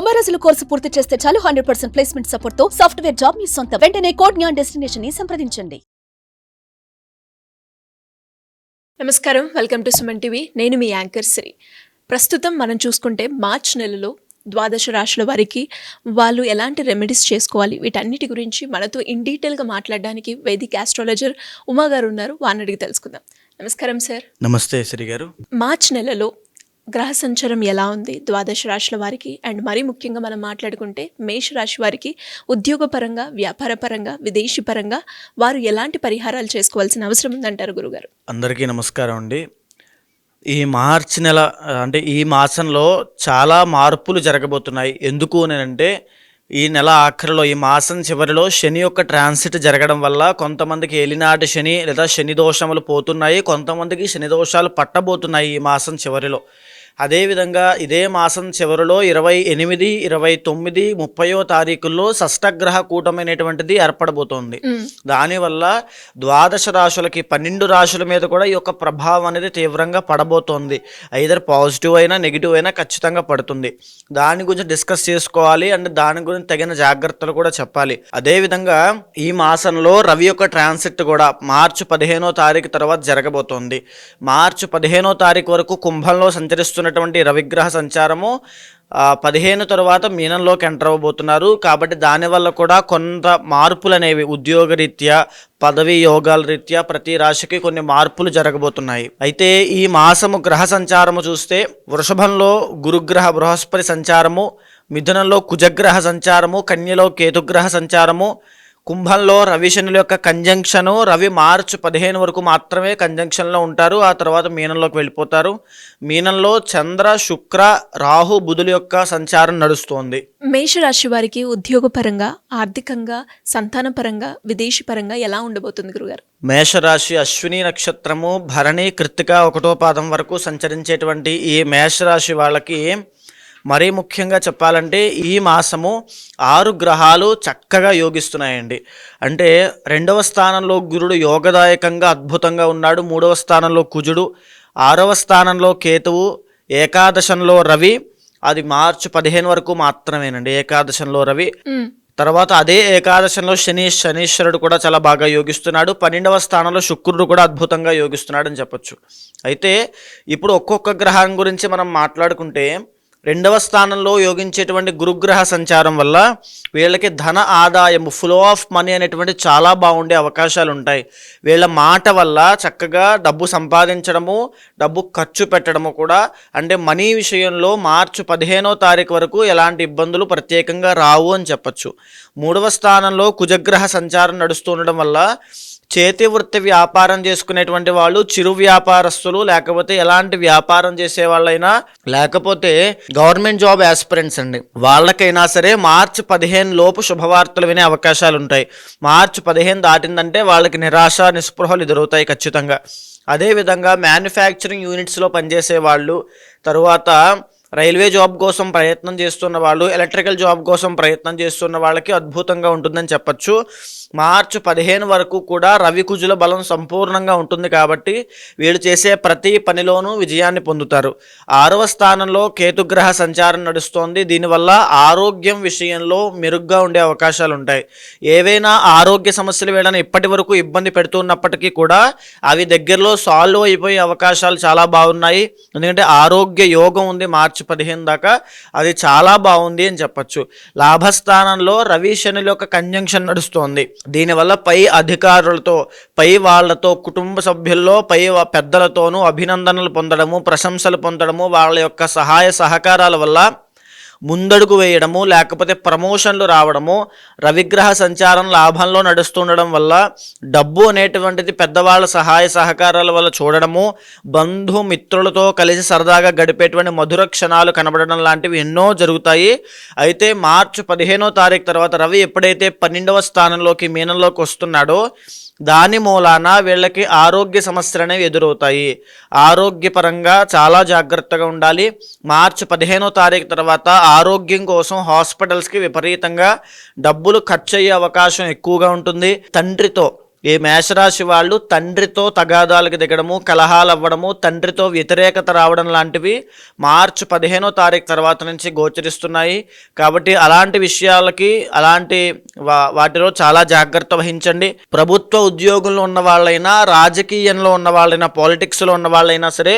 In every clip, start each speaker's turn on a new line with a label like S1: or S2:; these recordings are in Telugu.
S1: 90 రోజుల కోర్సు పూర్తి చేస్తే చాలు 100% ప్లేస్మెంట్ సపోర్ట్ తో సాఫ్ట్వేర్ జాబ్ మీ సొంతం. వెంటనే కోడ్ జ్ఞాన్ డెస్టినేషన్ ని సంప్రదించండి.
S2: నమస్కారం, వెల్కమ్ టు సుమన్ టీవీ. నేను మీ యాంకర్ శ్రీ. ప్రస్తుతం మనం చూసుకుంటే మార్చ్ నెలలో ద్వాదశ రాశుల వారికి వాళ్ళు ఎలాంటి రెమెడీస్ చేసుకోవాలి, వీటన్నిటి గురించి మనతో ఇన్ డీటెయిల్గా మాట్లాడడానికి వేదిక ఆస్ట్రాలజర్ ఉమా గారు ఉన్నారు. వారిని అడిగి తెలుసుకుందాం. నమస్కారం సార్.
S3: నమస్తే శ్రీ గారు.
S2: మార్చ్ నెలలో గ్రహ సంచారం ఎలా ఉంది ద్వాదశ రాశుల వారికి, అండ్ మరీ ముఖ్యంగా మనం మాట్లాడుకుంటే మేష రాశి వారికి ఉద్యోగపరంగా, వ్యాపారపరంగా, విదేశీ పరంగా వారు ఎలాంటి పరిహారాలు చేసుకోవాల్సిన అవసరం ఉందంటారు గురుగారు?
S3: అందరికీ నమస్కారం అండి. ఈ మార్చి నెల అంటే ఈ మాసంలో చాలా మార్పులు జరగబోతున్నాయి. ఎందుకు అంటే ఈ నెల ఆఖరిలో, ఈ మాసం చివరిలో శని యొక్క ట్రాన్సిట్ జరగడం వల్ల కొంతమందికి ఏలినాటి శని లేదా శని దోషములు పోతున్నాయి, కొంతమందికి శని దోషాలు పట్టబోతున్నాయి ఈ మాసం చివరిలో. అదేవిధంగా ఇదే మాసం చివరిలో 28, 29, 30వ తారీఖుల్లో షష్టగ్రహ కూటమైనటువంటిది ఏర్పడబోతోంది. దానివల్ల ద్వాదశ రాశులకి 12 రాశుల మీద కూడా ఈ యొక్క ప్రభావం అనేది తీవ్రంగా పడబోతోంది. ఐదర్ పాజిటివ్ అయినా నెగిటివ్ అయినా ఖచ్చితంగా పడుతుంది. దాని గురించి డిస్కస్ చేసుకోవాలి అండ్ దాని గురించి తగిన జాగ్రత్తలు కూడా చెప్పాలి. అదేవిధంగా ఈ మాసంలో రవి యొక్క ట్రాన్సిట్ కూడా మార్చి 15వ తారీఖు తర్వాత జరగబోతోంది. మార్చి 15వ తారీఖు వరకు కుంభంలో సంచరిస్తున్నటువంటి రవిగ్రహ సంచారము 15 తర్వాత మీనంలోకి ఎంటర్ అవ్వబోతున్నారు. కాబట్టి దానివల్ల కూడా కొంత మార్పులు అనేవి ఉద్యోగరీత్యా, పదవి యోగాల రీత్యా ప్రతి రాశికి కొన్ని మార్పులు జరగబోతున్నాయి. అయితే ఈ మాసము గ్రహ సంచారము చూస్తే వృషభంలో గురుగ్రహ బృహస్పతి సంచారము, మిథునంలో కుజగ్రహ సంచారము, కన్యలో కేతుగ్రహ సంచారము, కుంభంలో రవి శనుల యొక్క కంజంక్షను. రవి మార్చి 15 వరకు మాత్రమే కంజంక్షన్లో ఉంటారు, ఆ తర్వాత మీనంలోకి వెళ్ళిపోతారు. మీనంలో చంద్ర, శుక్ర, రాహు, బుధుల యొక్క సంచారం నడుస్తోంది.
S2: మేషరాశి వారికి ఉద్యోగపరంగా, ఆర్థికంగా, సంతానపరంగా, విదేశీ పరంగా ఎలా ఉండబోతుంది గురుగారు?
S3: మేషరాశి అశ్విని నక్షత్రము భరణి, కృత్తిక 1వ పాదం వరకు సంచరించేటువంటి ఈ మేషరాశి వాళ్ళకి మరీ ముఖ్యంగా చెప్పాలంటే ఈ మాసము 6 గ్రహాలు చక్కగా యోగిస్తున్నాయండి. అంటే 2వ స్థానంలో గురుడు యోగదాయకంగా అద్భుతంగా ఉన్నాడు, 3వ స్థానంలో కుజుడు, 6వ స్థానంలో కేతువు, ఏకాదశంలో రవి. అది మార్చి 15 వరకు మాత్రమేనండి ఏకాదశంలో రవి. తర్వాత అదే ఏకాదశంలో శనీశ్వరుడు కూడా చాలా బాగా యోగిస్తున్నాడు. 12వ స్థానంలో శుక్రుడు కూడా అద్భుతంగా యోగిస్తున్నాడు అని చెప్పొచ్చు. అయితే ఇప్పుడు ఒక్కొక్క గ్రహం గురించి మనం మాట్లాడుకుంటే 2వ స్థానంలో యోగించేటువంటి గురుగ్రహ సంచారం వల్ల వీళ్ళకి ధన ఆదాయము, ఫ్లో ఆఫ్ మనీ అనేటువంటి చాలా బాగుండే అవకాశాలు ఉంటాయి. వీళ్ళ మాట వల్ల చక్కగా డబ్బు సంపాదించడము, డబ్బు ఖర్చు పెట్టడము కూడా. అంటే మనీ విషయంలో మార్చి 15వ తారీఖు వరకు ఎలాంటి ఇబ్బందులు ప్రత్యేకంగా రావు అని చెప్పచ్చు. 3వ స్థానంలో కుజగ్రహ సంచారం నడుస్తుండడం వల్ల చేతి వృత్తి వ్యాపారం చేసుకునేటువంటి వాళ్ళు, చిరు వ్యాపారస్తులు, లేకపోతే ఎలాంటి వ్యాపారం చేసే వాళ్ళైనా, లేకపోతే గవర్నమెంట్ జాబ్ ఆస్పిరెంట్స్ అండి, వాళ్ళకైనా సరే మార్చి 15 లోపు శుభవార్తలు వినే అవకాశాలు ఉంటాయి. మార్చి 15 దాటిందంటే వాళ్ళకి నిరాశ, నిస్పృహలు ఎదురవుతాయి ఖచ్చితంగా. అదేవిధంగా మ్యానుఫ్యాక్చరింగ్ యూనిట్స్లో పనిచేసే వాళ్ళు, తరువాత రైల్వే జాబ్ కోసం ప్రయత్నం చేస్తున్న వాళ్ళు, ఎలక్ట్రికల్ జాబ్ కోసం ప్రయత్నం చేస్తున్న వాళ్ళకి అద్భుతంగా ఉంటుందని చెప్పచ్చు. మార్చి 15 వరకు కూడా రవి కుజుల బలం సంపూర్ణంగా ఉంటుంది కాబట్టి వీళ్ళు చేసే ప్రతి పనిలోనూ విజయాన్ని పొందుతారు. 6వ స్థానంలో కేతుగ్రహ సంచారం నడుస్తోంది. దీనివల్ల ఆరోగ్యం విషయంలో మెరుగ్గా ఉండే అవకాశాలు ఉంటాయి. ఏవైనా ఆరోగ్య సమస్యలు వీళ్ళని ఇప్పటి వరకు ఇబ్బంది పెడుతున్నప్పటికీ కూడా అవి దగ్గరలో సాల్వ్ అయిపోయే అవకాశాలు చాలా బాగున్నాయి. ఎందుకంటే ఆరోగ్య యోగం ఉంది మార్చి 15 దాకా, అది చాలా బాగుంది అని చెప్పచ్చు. లాభస్థానంలో రవి శనుల యొక్క కంజంక్షన్ నడుస్తోంది. దీనివల్ల పై అధికారులతో, పై వాళ్లతో, కుటుంబ సభ్యుల్లో పై పెద్దలతోనూ అభినందనలు పొందడము, ప్రశంసలు పొందడము, వాళ్ళ యొక్క సహాయ సహకారాల వల్ల ముందడుగు వేయడము, లేకపోతే ప్రమోషన్లు రావడము. రవిగ్రహ సంచారం లాభంలో నడుస్తుండడం వల్ల డబ్బు అనేటువంటిది పెద్దవాళ్ళ సహాయ సహకారాల వల్ల చూడడము, బంధుమిత్రులతో కలిసి సరదాగా గడిపేటువంటి మధుర క్షణాలు కనబడడం లాంటివి ఎన్నో జరుగుతాయి. అయితే మార్చి 15వ తారీఖు తర్వాత రవి ఎప్పుడైతే 12వ స్థానంలోకి మీనంలోకి వస్తున్నాడో దాని మూలాన వీళ్ళకి ఆరోగ్య సమస్యలు అనేవి ఎదురవుతాయి. ఆరోగ్యపరంగా చాలా జాగ్రత్తగా ఉండాలి. మార్చి 15వ తారీఖు తర్వాత ఆరోగ్యం కోసం హాస్పిటల్స్కి విపరీతంగా డబ్బులు ఖర్చు అయ్యే అవకాశం ఎక్కువగా ఉంటుంది. తండ్రితో ఈ మేషరాశి వాళ్ళు తండ్రితో తగాదాలకు దిగడము, కలహాలు అవ్వడము, తండ్రితో వ్యతిరేకత రావడం లాంటివి మార్చి 15వ తారీఖు తర్వాత నుంచి గోచరిస్తున్నాయి. కాబట్టి అలాంటి విషయాలకి అలాంటి వాటిలో చాలా జాగ్రత్త వహించండి. ప్రభుత్వ ఉద్యోగంలో ఉన్న వాళ్ళైనా, రాజకీయంలో ఉన్న వాళ్ళైనా, పాలిటిక్స్లో ఉన్న వాళ్ళైనా సరే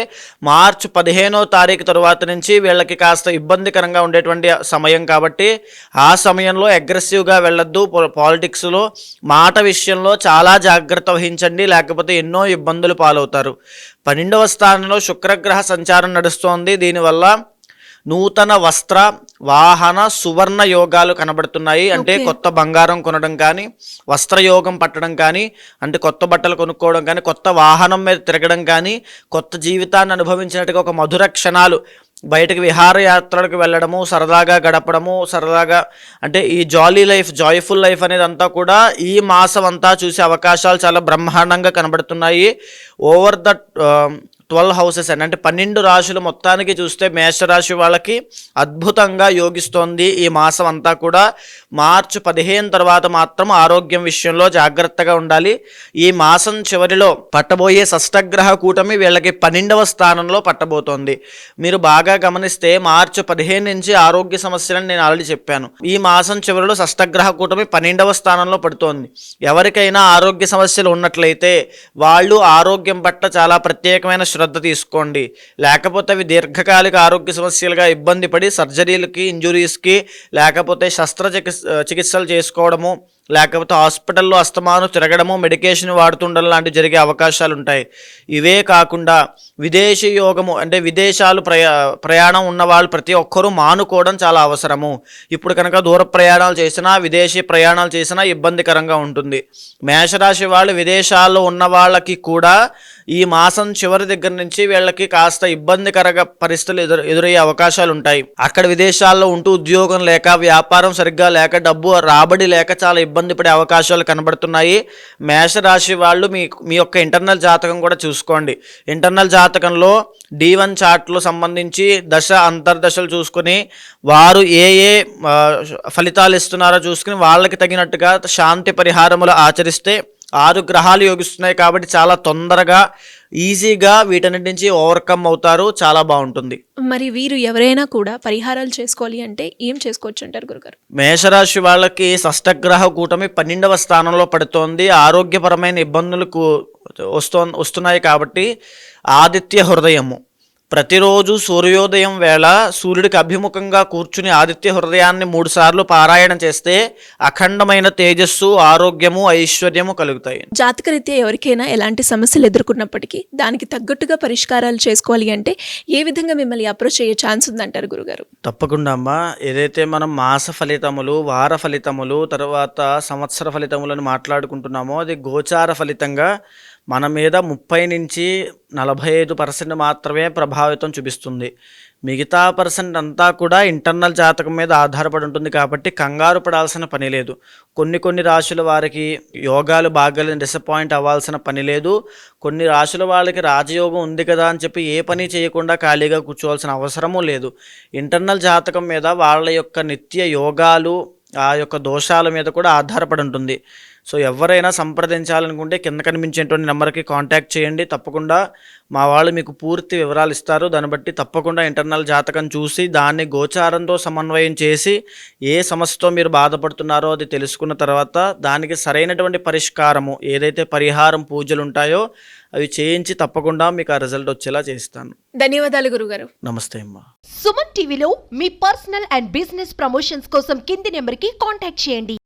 S3: మార్చి 15వ తారీఖు తర్వాత నుంచి వీళ్ళకి కాస్త ఇబ్బందికరంగా ఉండేటువంటి సమయం. కాబట్టి ఆ సమయంలో అగ్రెసివ్గా వెళ్ళొద్దు. పాలిటిక్స్లో మాట విషయంలో చాలా జాగ్రత్త వహించండి, లేకపోతే ఎన్నో ఇబ్బందులు పాలవుతారు. 12వ స్థానంలో శుక్రగ్రహ సంచారం నడుస్తోంది. దీనివల్ల నూతన వస్త్ర, వాహన, సువర్ణ యోగాలు కనబడుతున్నాయి. అంటే కొత్త బంగారం కొనడం కానీ, వస్త్రయోగం పట్టడం కానీ, అంటే కొత్త బట్టలు కొనుక్కోవడం కానీ, కొత్త వాహనం మీద తిరగడం కానీ, కొత్త జీవితాన్ని అనుభవించినట్టుగా ఒక మధుర క్షణాలు, బయటకు విహారయాత్రలకు వెళ్ళడము, సరదాగా గడపడము, సరదాగా అంటే ఈ జాలీ లైఫ్, జాయ్ఫుల్ లైఫ్ అనేది అంతా కూడా ఈ మాసం అంతా చూసే అవకాశాలు చాలా బ్రహ్మాండంగా కనబడుతున్నాయి. ఓవర్ ద 12 హౌసెస్ అంటే 12 రాశులు మొత్తానికి చూస్తే మేషరాశి వాళ్ళకి అద్భుతంగా యోగిస్తోంది ఈ మాసం అంతా కూడా. మార్చి 15 తర్వాత మాత్రం ఆరోగ్యం విషయంలో జాగ్రత్తగా ఉండాలి. ఈ మాసం చివరిలో పట్టబోయే షష్టగ్రహ కూటమి వీళ్ళకి 12వ స్థానంలో పట్టబోతోంది. మీరు బాగా గమనిస్తే మార్చి 15 నుంచి ఆరోగ్య సమస్యలను నేను ఆల్రెడీ చెప్పాను. ఈ మాసం చివరిలో షష్టగ్రహ కూటమి 12వ స్థానంలో పడుతోంది. ఎవరికైనా ఆరోగ్య సమస్యలు ఉన్నట్లయితే వాళ్ళు ఆరోగ్యం పట్ల చాలా ప్రత్యేకమైన శ్రద్ధ తీసుకోండి. లేకపోతే అవి దీర్ఘకాలిక ఆరోగ్య సమస్యలుగా ఇబ్బంది పడి సర్జరీలకి, ఇంజురీస్కి, లేకపోతే చికిత్సలు చేసుకోవడము, లేకపోతే హాస్పిటల్లో అస్తమాను తిరగడము, మెడికేషన్ వాడుతుండడం లాంటివి జరిగే అవకాశాలు ఉంటాయి. ఇవే కాకుండా విదేశీ యోగము అంటే విదేశాలు ప్రయాణం ఉన్న వాళ్ళు ప్రతి ఒక్కరూ మానుకోవడం చాలా అవసరము. ఇప్పుడు కనుక దూర ప్రయాణాలు చేసినా, విదేశీ ప్రయాణాలు చేసినా ఇబ్బందికరంగా ఉంటుంది. మేషరాశి వాళ్ళు విదేశాల్లో ఉన్న వాళ్ళకి కూడా ఈ మాసం చివరి దగ్గర నుంచి వీళ్ళకి కాస్త ఇబ్బందికరంగా పరిస్థితులు ఎదురయ్యే అవకాశాలు ఉంటాయి. అక్కడ విదేశాల్లో ఉంటూ ఉద్యోగం లేక, వ్యాపారం సరిగ్గా లేక, డబ్బు రాబడి లేక చాలా ఇబ్బంది పడే అవకాశాలు కనబడుతున్నాయి. మేషరాశి వాళ్ళు మీ యొక్క ఇంటర్నల్ జాతకం కూడా చూసుకోండి. ఇంటర్నల్ జాతకంలో D1 చార్ట్లో సంబంధించి దశ అంతర్దశలు చూసుకుని వారు ఏ ఫలితాలు ఇస్తున్నారో చూసుకుని వాళ్ళకి తగినట్టుగా శాంతి పరిహారములు ఆచరిస్తే 6 గ్రహాలు యోగిస్తున్నాయి. కాబట్టి చాలా తొందరగా, ఈజీగా వీటన్నిటి నుంచి ఓవర్కమ్ అవుతారు. చాలా బాగుంటుంది.
S2: మరి వీరు ఎవరైనా కూడా పరిహారాలు చేసుకోవాలి అంటే ఏం చేసుకోవచ్చు అంటారు గురుగారు?
S3: మేషరాశి వాళ్ళకి షష్టగ్రహ కూటమి 12వ స్థానంలో పడుతోంది. ఆరోగ్యపరమైన ఇబ్బందులకు వస్తున్నాయి. కాబట్టి ఆదిత్య హృదయము, ప్రతిరోజు సూర్యోదయం వేళ సూర్యుడికి అభిముఖంగా కూర్చుని ఆదిత్య హృదయాన్ని 3 సార్లు పారాయణం చేస్తే అఖండమైన తేజస్సు, ఆరోగ్యము, ఐశ్వర్యము కలుగుతాయి.
S2: జాతకరీత్యా ఎవరికైనా ఎలాంటి సమస్యలు ఎదుర్కొన్నప్పటికీ దానికి తగ్గట్టుగా పరిష్కారాలు చేసుకోవాలి అంటే ఏ విధంగా మిమ్మల్ని అప్రోచ్ అయ్యే ఛాన్స్ ఉందంటారు గురుగారు?
S3: తప్పకుండా అమ్మా. ఏదైతే మనం మాస ఫలితములు, వార ఫలితములు, తర్వాత సంవత్సర ఫలితములను మాట్లాడుకుంటున్నామో అది గోచార ఫలితంగా మన మీద 30 నుంచి 45% మాత్రమే ప్రభావితం చూపిస్తుంది. మిగతా % అంతా కూడా ఇంటర్నల్ జాతకం మీద ఆధారపడి ఉంటుంది. కాబట్టి కంగారు పడాల్సిన పని లేదు. కొన్ని రాశుల వారికి యోగాలు బాగాలేని డిసప్పాయింట్ అవ్వాల్సిన పని లేదు. కొన్ని రాశుల వాళ్ళకి రాజయోగం ఉంది కదా అని చెప్పి ఏ పని చేయకుండా ఖాళీగా కూర్చోవాల్సిన అవసరమూ లేదు. ఇంటర్నల్ జాతకం మీద వాళ్ళ యొక్క నిత్య యోగాలు, ఆ యొక్క దోషాల మీద కూడా ఆధారపడి ఉంటుంది. సో ఎవరైనా సంప్రదించాలనుకుంటే కింద కనిపించేటువంటి నెంబర్కి కాంటాక్ట్ చేయండి. తప్పకుండా మా వాళ్ళు మీకు పూర్తి వివరాలు ఇస్తారు. దాన్ని బట్టి తప్పకుండా ఇంటర్నల్ జాతకం చూసి దాన్ని గోచారంతో సమన్వయం చేసి ఏ సమస్యతో మీరు బాధపడుతున్నారో అది తెలుసుకున్న తర్వాత దానికి సరైనటువంటి పరిష్కారము, ఏదైతే పరిహారం పూజలు ఉంటాయో అవి చేయించి తప్పకుండా మీకు ఆ రిజల్ట్ వచ్చేలా చేస్తాను.
S2: ధన్యవాదాలు గురుగారు.
S3: నమస్తే అమ్మా.
S4: సుమన్ టీవీలో మీ పర్సనల్ అండ్ బిజినెస్ ప్రమోషన్స్ కోసం కింది నెంబర్కి కాంటాక్ట్ చేయండి.